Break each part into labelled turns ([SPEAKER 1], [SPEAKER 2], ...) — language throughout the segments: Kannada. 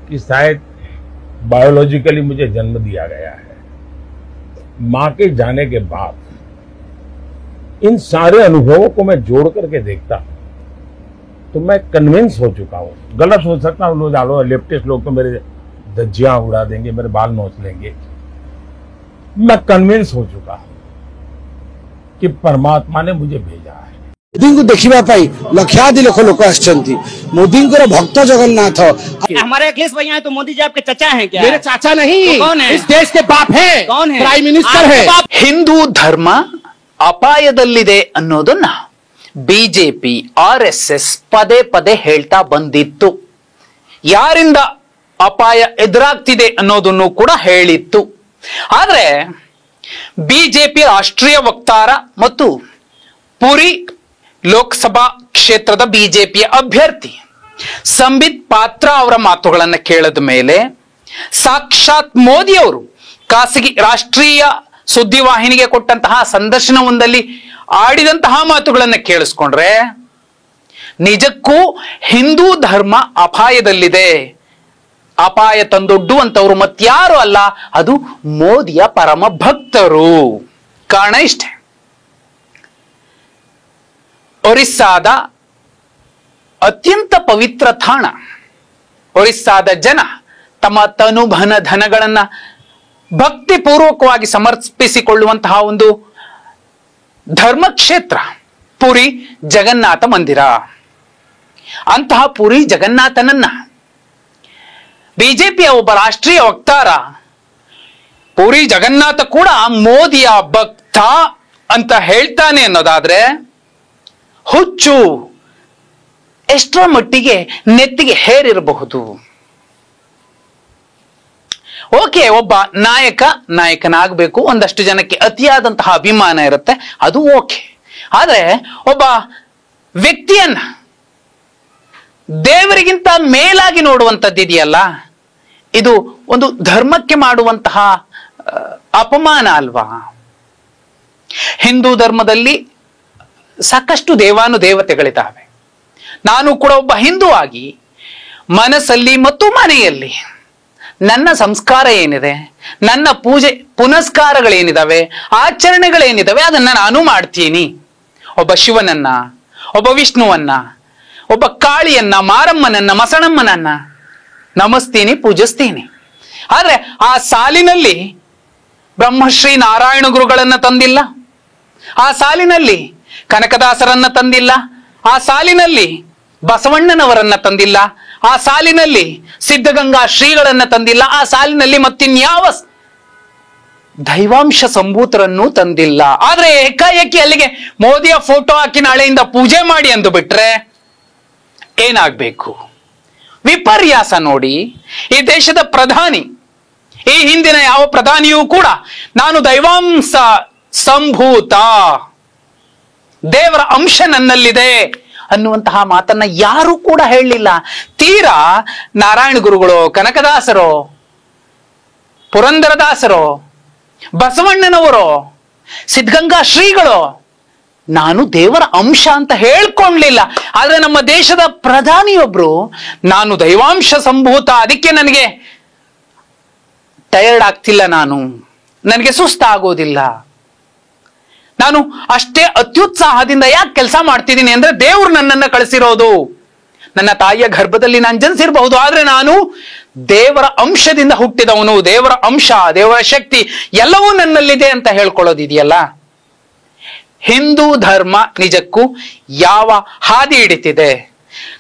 [SPEAKER 1] कि शायद बायोलॉजिकली मुझे जन्म दिया गया है। मां के जाने के बाद इन सारे अनुभवों को मैं जोड़ करके देखता हूं तो मैं कन्विंस हो चुका हूं। गलत हो सकता हूं, लोग लेफ्टिस्ट लोग तो मेरे धज्जियां उड़ा देंगे, मेरे बाल नोच लेंगे। मैं कन्विंस हो चुका हूं कि परमात्मा ने मुझे भेजा है।
[SPEAKER 2] मोदी को देखा लक्षाधि लोक आसछन्ति। मोदी भक्त जगन्नाथ।
[SPEAKER 3] हमारे अखिलेश भैया है तो मोदी जी आपके चाचा हैं क्या?
[SPEAKER 2] मेरे चाचा नहीं,
[SPEAKER 3] तो कौन है?
[SPEAKER 2] इस देश के बाप है।
[SPEAKER 3] कौन है?
[SPEAKER 2] प्राइम मिनिस्टर है।
[SPEAKER 4] ಹಿಂದೂ ಧರ್ಮ ಅಪಾಯದಲ್ಲಿದೆ ಅನ್ನೋದನ್ನ ಬಿಜೆಪಿ ಆರ್ಎಸ್ಎಸ್ ಪದೇ ಪದೇ ಹೇಳ್ತಾ ಬಂದಿತ್ತು. ಯಾರಿಂದ ಅಪಾಯ ಎದುರಾಗ್ತಿದೆ ಅನ್ನೋದನ್ನು ಕೂಡ ಹೇಳಿತ್ತು. ಆದ್ರೆ ಬಿಜೆಪಿ ರಾಷ್ಟ್ರೀಯ ವಕ್ತಾರ ಮತ್ತು ಪುರಿ ಲೋಕಸಭಾ ಕ್ಷೇತ್ರದ ಬಿಜೆಪಿಯ ಅಭ್ಯರ್ಥಿ ಸಂಬಿತ್ ಪಾತ್ರ ಅವರ ಮಾತುಗಳನ್ನು ಕೇಳಿದ ಮೇಲೆ ಸಾಕ್ಷಾತ್ ಮೋದಿ ಅವರು ಖಾಸಗಿ ರಾಷ್ಟ್ರೀಯ ಸುದ್ದಿವಾಹಿನಿಗೆ ಕೊಟ್ಟಂತಹ ಸಂದರ್ಶನವೊಂದಲ್ಲಿ ಆಡಿದಂತಹ ಮಾತುಗಳನ್ನು ಕೇಳಿಸ್ಕೊಂಡ್ರೆ ನಿಜಕ್ಕೂ ಹಿಂದೂ ಧರ್ಮ ಅಪಾಯದಲ್ಲಿದೆ. ಅಪಾಯ ತಂದೊಡ್ಡುವಂತವರು ಮತ್ಯಾರು ಅಲ್ಲ, ಅದು ಮೋದಿಯ ಪರಮ ಭಕ್ತರು. ಕಾರಣ ಇಷ್ಟೇ, ಒರಿಸ್ಸಾದ ಅತ್ಯಂತ ಪವಿತ್ರ ತಾಣ, ಒರಿಸ್ಸಾದ ಜನ ತಮ್ಮ ತನುಭನ ಧನಗಳನ್ನ ಭಕ್ತಿಪೂರ್ವಕವಾಗಿ ಸಮರ್ಪಿಸಿಕೊಳ್ಳುವಂತಹ ಒಂದು ಧರ್ಮಕ್ಷೇತ್ರ ಪುರಿ ಜಗನ್ನಾಥ ಮಂದಿರ. ಅಂತಹ ಪುರಿ ಜಗನ್ನಾಥನನ್ನ ಬಿಜೆಪಿಯ ಒಬ್ಬ ರಾಷ್ಟ್ರೀಯ ವಕ್ತಾರ ಪುರಿ ಜಗನ್ನಾಥ ಕೂಡ ಮೋದಿಯ ಭಕ್ತ ಅಂತ ಹೇಳ್ತಾನೆ ಅನ್ನೋದಾದ್ರೆ ಹುಚ್ಚು ಎಷ್ಟರ ಮಟ್ಟಿಗೆ ನೆತ್ತಿಗೆ ಹೇರಿರಬಹುದು. ಓಕೆ, ಒಬ್ಬ ನಾಯಕನಾಗಬೇಕು, ಒಂದಷ್ಟು ಜನಕ್ಕೆ ಅತಿಯಾದಂತಹ ಅಭಿಮಾನ ಇರುತ್ತೆ, ಅದು ಓಕೆ. ಆದ್ರೆ ಒಬ್ಬ ವ್ಯಕ್ತಿಯನ್ನ ದೇವರಿಗಿಂತ ಮೇಲಾಗಿ ನೋಡುವಂಥದ್ದಿದೆಯಲ್ಲ, ಇದು ಒಂದು ಧರ್ಮಕ್ಕೆ ಮಾಡುವಂತಹ ಅಪಮಾನ ಅಲ್ವಾ? ಹಿಂದೂ ಧರ್ಮದಲ್ಲಿ ಸಾಕಷ್ಟು ದೇವಾನುದೇವತೆಗಳಿದ್ದಾವೆ. ನಾನು ಕೂಡ ಒಬ್ಬ ಹಿಂದೂ ಆಗಿ ಮನಸ್ಸಲ್ಲಿ ಮತ್ತು ಮನೆಯಲ್ಲಿ ನನ್ನ ಸಂಸ್ಕಾರ ಏನಿದೆ, ನನ್ನ ಪೂಜೆ ಪುನಸ್ಕಾರಗಳೇನಿದಾವೆ, ಆಚರಣೆಗಳೇನಿದಾವೆ, ಅದನ್ನ ನಾನು ಮಾಡ್ತೀನಿ. ಒಬ್ಬ ಶಿವನನ್ನ, ಒಬ್ಬ ವಿಷ್ಣುವನ್ನ, ಒಬ್ಬ ಕಾಳಿಯನ್ನ, ಮಾರಮ್ಮನನ್ನ, ಮಸಣಮ್ಮನನ್ನ ನಮಸ್ತೀನಿ, ಪೂಜಿಸ್ತೀನಿ. ಆದ್ರೆ ಆ ಸಾಲಿನಲ್ಲಿ ಬ್ರಹ್ಮಶ್ರೀ ನಾರಾಯಣ ಗುರುಗಳನ್ನ ತಂದಿಲ್ಲ, ಆ ಸಾಲಿನಲ್ಲಿ ಕನಕದಾಸರನ್ನ ತಂದಿಲ್ಲ, ಆ ಸಾಲಿನಲ್ಲಿ ಬಸವಣ್ಣನವರನ್ನ ತಂದಿಲ್ಲ, ಆ ಸಾಲಿನಲ್ಲಿ ಸಿದ್ಧಗಂಗಾ ಶ್ರೀಗಳನ್ನ ತಂದಿಲ್ಲ, ಆ ಸಾಲಿನಲ್ಲಿ ಮತ್ತಿನ್ಯಾವ ದೈವಾಂಶ ಸಂಭೂತರನ್ನು ತಂದಿಲ್ಲ. ಆದ್ರೆ ಏಕಾಏಕಿ ಅಲ್ಲಿಗೆ ಮೋದಿಯ ಫೋಟೋ ಹಾಕಿ ನಾಳೆಯಿಂದ ಪೂಜೆ ಮಾಡಿ ಅಂದು ಬಿಟ್ರೆ ಏನಾಗ್ಬೇಕು? ವಿಪರ್ಯಾಸ ನೋಡಿ. ಈ ದೇಶದ ಪ್ರಧಾನಿ, ಈ ಹಿಂದಿನ ಯಾವ ಪ್ರಧಾನಿಯೂ ಕೂಡ ನಾನು ದೈವಾಂಶ ಸಂಭೂತ, ದೇವರ ಅಂಶ ನನ್ನಲ್ಲಿದೆ ಅನ್ನುವಂತಹ ಮಾತನ್ನ ಯಾರು ಕೂಡ ಹೇಳಲಿಲ್ಲ. ತೀರಾ ನಾರಾಯಣ ಗುರುಗಳು, ಕನಕದಾಸರೋ, ಪುರಂದರದಾಸರೋ, ಬಸವಣ್ಣನವರೋ, ಸಿದ್ಧಗಂಗಾ ಶ್ರೀಗಳು ನಾನು ದೇವರ ಅಂಶ ಅಂತ ಹೇಳ್ಕೊಳ್ಳಿಲ್ಲ. ಆದ್ರೆ ನಮ್ಮ ದೇಶದ ಪ್ರಧಾನಿಯೊಬ್ರು ನಾನು ದೈವಾಂಶ ಸಂಭೂತ, ಅದಕ್ಕೆ ನನಗೆ ಟಯರ್ಡ್ ಆಗ್ತಿಲ್ಲ, ನನಗೆ ಸುಸ್ತಾಗೋದಿಲ್ಲ, ನಾನು ಅಷ್ಟೇ ಅತ್ಯುತ್ಸಾಹದಿಂದ ಯಾಕೆ ಕೆಲಸ ಮಾಡ್ತಿದ್ದೀನಿ ಅಂದ್ರೆ ದೇವ್ರು ನನ್ನನ್ನ ಕಳಿಸಿರೋದು. ನನ್ನ ತಾಯಿಯ ಗರ್ಭದಲ್ಲಿ ನಾನು ಜನಿಸಿರಬಹುದು, ಆದ್ರೆ ನಾನು ದೇವರ ಅಂಶದಿಂದ ಹುಟ್ಟಿದವನು, ದೇವರ ಅಂಶ, ದೇವರ ಶಕ್ತಿ ಎಲ್ಲವೂ ನನ್ನಲ್ಲಿದೆ ಅಂತ ಹೇಳ್ಕೊಳ್ಳೋದಿದೆಯಲ್ಲ. ಹಿಂದೂ ಧರ್ಮ ನಿಜಕ್ಕೂ ಯಾವ ಹಾದಿ ಹಿಡಿತಿದೆ?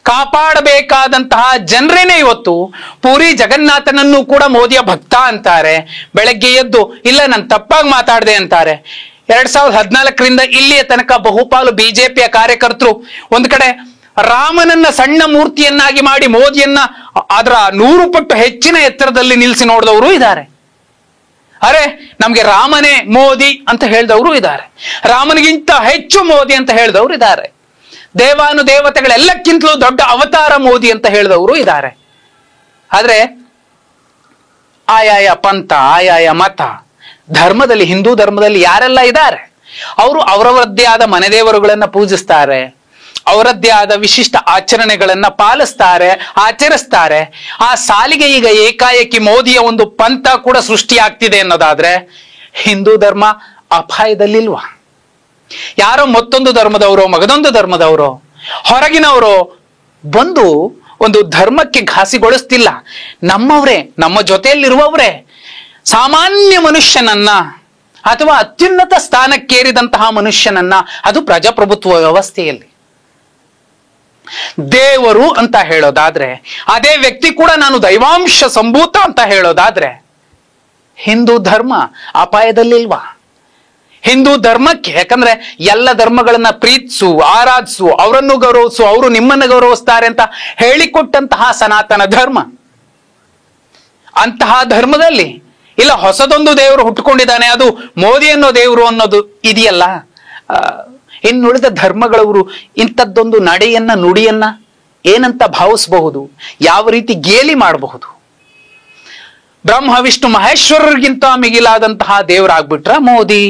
[SPEAKER 4] ಕಾಪಾಡಬೇಕಾದಂತಹ ಜನರೇನೆ ಇವತ್ತು ಪುರಿ ಜಗನ್ನಾಥನನ್ನು ಕೂಡ ಮೋದಿಯ ಭಕ್ತ ಅಂತಾರೆ. ಬೆಳಗ್ಗೆ ಎದ್ದು ಇಲ್ಲ ನಾನು ತಪ್ಪಾಗಿ ಮಾತಾಡಿದೆ ಅಂತಾರೆ. 2014ರಿಂದ ಇಲ್ಲಿಯ ತನಕ ಬಹುಪಾಲು ಬಿಜೆಪಿಯ ಕಾರ್ಯಕರ್ತರು ಒಂದು ಕಡೆ ರಾಮನನ್ನ ಸಣ್ಣ ಮೂರ್ತಿಯನ್ನಾಗಿ ಮಾಡಿ ಮೋದಿಯನ್ನ ಅದರ 100 ಪಟ್ಟು ಹೆಚ್ಚಿನ ಎತ್ತರದಲ್ಲಿ ನಿಲ್ಲಿಸಿ ನೋಡಿದವರು ಇದ್ದಾರೆ. ಅರೆ ನಮ್ಗೆ ರಾಮನೇ ಮೋದಿ ಅಂತ ಹೇಳಿದವರು ಇದ್ದಾರೆ, ರಾಮನಿಗಿಂತ ಹೆಚ್ಚು ಮೋದಿ ಅಂತ ಹೇಳಿದವರು ಇದ್ದಾರೆ, ದೇವಾನುದೇವತೆಗಳೆಲ್ಲಕ್ಕಿಂತಲೂ ದೊಡ್ಡ ಅವತಾರ ಮೋದಿ ಅಂತ ಹೇಳಿದವರು ಇದ್ದಾರೆ. ಆದ್ರೆ ಆಯಾಯ ಪಂಥ, ಆಯಾಯ ಮತ, ಧರ್ಮದಲ್ಲಿ, ಹಿಂದೂ ಧರ್ಮದಲ್ಲಿ ಯಾರೆಲ್ಲ ಇದ್ದಾರೆ ಅವರು ಅವರವರದ್ದೇ ಆದ ಮನೆ ದೇವರುಗಳನ್ನ ಪೂಜಿಸ್ತಾರೆ, ಅವರದ್ದೇ ಆದ ವಿಶಿಷ್ಟ ಆಚರಣೆಗಳನ್ನ ಪಾಲಿಸ್ತಾರೆ, ಆಚರಿಸ್ತಾರೆ. ಆ ಸಾಲಿಗೆ ಈಗ ಏಕಾಏಕಿ ಮೋದಿಯ ಒಂದು ಪಂಥ ಕೂಡ ಸೃಷ್ಟಿಯಾಗ್ತಿದೆ ಅನ್ನೋದಾದ್ರೆ ಹಿಂದೂ ಧರ್ಮ ಅಪಾಯದಲ್ಲಿಲ್ವಾ? ಯಾರೋ ಮತ್ತೊಂದು ಧರ್ಮದವರು, ಮಗದೊಂದು ಧರ್ಮದವರು, ಹೊರಗಿನವರು ಬಂದು ಒಂದು ಧರ್ಮಕ್ಕೆ ಘಾಸಿಗೊಳಿಸ್ತಿಲ್ಲ. ನಮ್ಮವರೇ, ನಮ್ಮ ಜೊತೆಯಲ್ಲಿರುವವರೇ ಸಾಮಾನ್ಯ ಮನುಷ್ಯನನ್ನ ಅಥವಾ ಅತ್ಯುನ್ನತ ಸ್ಥಾನಕ್ಕೇರಿದಂತಹ ಮನುಷ್ಯನನ್ನ, ಅದು ಪ್ರಜಾಪ್ರಭುತ್ವ ವ್ಯವಸ್ಥೆಯಲ್ಲಿ ದೇವರು ಅಂತ ಹೇಳೋದಾದ್ರೆ, ಅದೇ ವ್ಯಕ್ತಿ ಕೂಡ ನಾನು ದೈವಾಂಶ ಸಂಭೂತ ಅಂತ ಹೇಳೋದಾದ್ರೆ ಹಿಂದೂ ಧರ್ಮ ಅಪಾಯದಲ್ಲಿಲ್ವಾ? ಹಿಂದೂ ಧರ್ಮಕ್ಕೆ, ಯಾಕಂದ್ರೆ ಎಲ್ಲ ಧರ್ಮಗಳನ್ನ ಪ್ರೀತಿಸು, ಆರಾಧಿಸು, ಅವರನ್ನು ಗೌರವಿಸು, ಅವರು ನಿಮ್ಮನ್ನು ಗೌರವಿಸ್ತಾರೆ ಅಂತ ಹೇಳಿಕೊಟ್ಟಂತಹ ಸನಾತನ ಧರ್ಮ, ಅಂತಹ ಧರ್ಮದಲ್ಲಿ ಇಲ್ಲ ಹೊಸದೊಂದು ದೇವರು ಹುಟ್ಟುಕೊಂಡಿದ್ದಾನೆ, ಅದು ಮೋದಿ ಅನ್ನೋ ದೇವರು ಅನ್ನೋದು ಇದೆಯಲ್ಲ. ಇನ್ನುಳಿದ ಧರ್ಮಗಳವರು ಇಂಥದ್ದೊಂದು ನಡೆಯನ್ನ, ನುಡಿಯನ್ನ ಏನಂತ ಭಾವಿಸಬಹುದು? ಯಾವ ರೀತಿ ಗೇಲಿ ಮಾಡಬಹುದು? ಬ್ರಹ್ಮ ವಿಷ್ಣು ಮಹೇಶ್ವರರಿಗಿಂತ ಮಿಗಿಲಾದಂತಹ ದೇವರಾಗ್ಬಿಟ್ರ ಮೋದಿ?